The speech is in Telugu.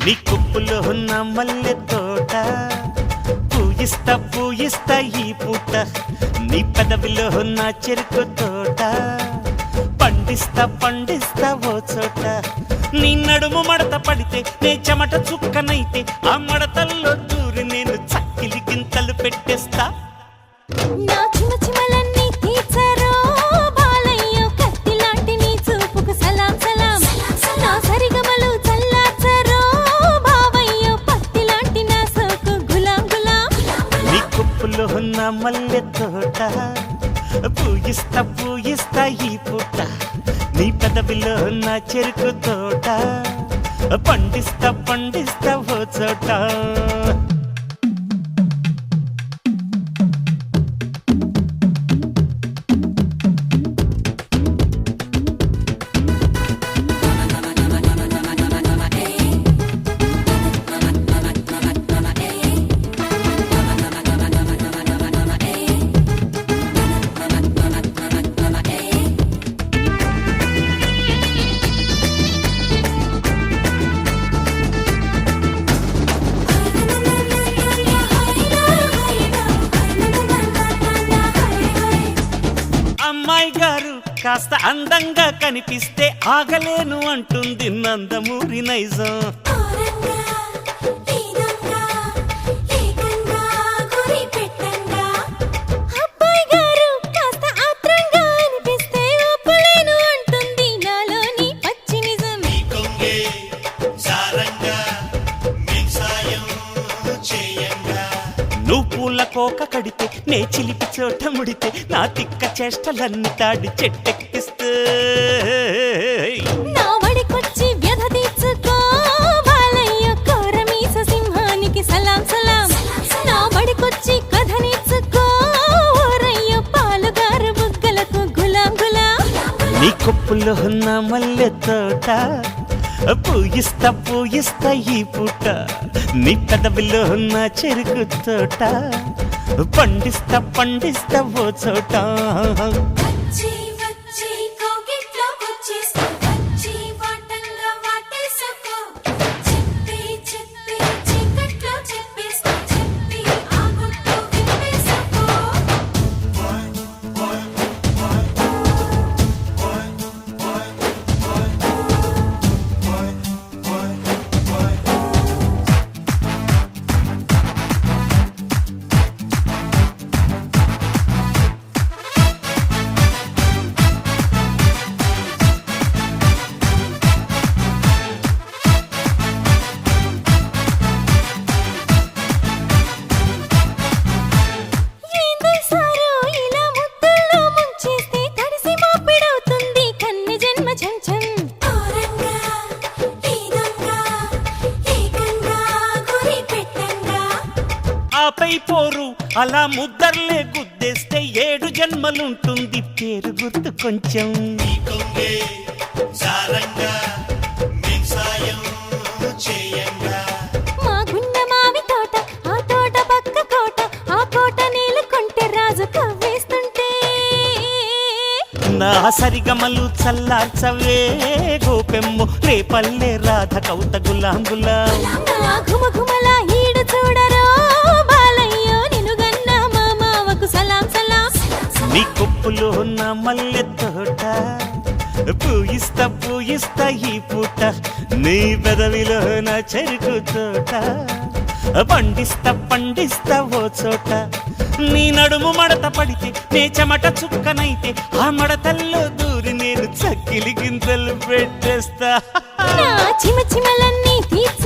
నీ కొప్పులో ఉన్న మల్లె తోట పూయిస్తా పూయిస్తా ఈ పూట నీ పెదవిలో ఉన్న చెరుకు తోట పండిస్తా పండిస్తా ఓ చోట నీ నడుము మడత పడితే నే చెమట చుక్కనైతే ఆ మడతల్లో దూరి నేను చక్కిలి గింతలు పెట్టేస్తా నా చిమ చిమలన్నీ తీర్చరో బాలయ్యో కత్తిలాంటి నీ చూపుకు సలాం సలాం నా సరిగమలు చల్లార్చరో బావయ్యో పత్తిలాంటి నా సోకు గులాం గులాం నీ కొప్పులో ఉన్న మల్లె తోట పూయిస్తా పూయిస్తా ఈ పూట నీ పెదవిలో ఉన్న చెరుకు తోట పండిస్తా పండిస్తా ఓ చోట అమ్మాయి గారు కాస్త అందంగా కనిపిస్తే ఆగలేను అంటుంది నందమూరి నైజం అబ్బాయి గారు కాస్త ఆత్రంగా అనిపిస్తే ఒప్పులేను అంటుంది నాలోని పచ్చి నిజం నువ్వు పూల కోక కడితే నే చిలిపి చోట ముడితే నా తిక్క చేష్టలన్నీ తాడి చెట్టెక్కిస్తే నా వడికొచ్చి వ్యధ తీర్చుకో బాలయ్య కోరమీస సింహానికి సలాం సలాం నా వడికొచ్చి కథ నేర్చుకో ఓరయ్య పాలుగారు బుగ్గలకు గులాం గులాం నీ కొప్పులో ఉన్న మల్లె తోట పూయిస్తా పూయిస్తా ఈ పూట నీ పెదవిలో ఉన్న చెరుకు తోట పండిస్తా పండిస్తా ఓ చోట వచ్చి వచ్చి కోగిట్లో వచ్చేస్తా వచ్చి వాటంగా వాటేసుకో చెప్పి చెప్పి చీకట్లో చెప్పేస్తా చెప్పి ఆ గుట్టు విప్పేసుకో ఏంది సారు ఇలా ముద్దుల్లో ముంచేస్తే తడిసి మాపిడవుతుంది కన్నె జన్మ చెంచం ఓరంగా ఈదంగా ఏకంగా గురి పెట్టంగా ఆపై పోరు అలా ముద్దర్లే గుద్దేస్తే 7 జన్మలుంటుంది పేరు గుర్తు కొంచెం మా గుండ మావి తోట ఆ తోట పక్క కోట ఆ కోట నీళ్ళు కొంటే రాజు కవ్వేస్తుంటే నా సరిగమలు చల్లార్చవే గోపెమ్ము రేపల్లె రాధ కౌత గులాం గులాం నా ఘుమఘుమల ఈడు చూడరో బాలయ్యో నిన్ను గన్న మా మావకు సలాం సలాం నీ కొప్పులో ఉన్న మల్లె తోట పూయిస్తా పూయిస్తా ఈ పూట నీ పెదవిలో నా చెరుకు తోట పండిస్తా పండిస్తా ఓ చోట నీ నడుము మడత పడితే నే చెమట చుక్కనైతే ఆ మడతల్లో దూరి నేను చక్కిలి గింతలు పెట్టేస్తా నా చిమ చిమలన్నీ తీర్చ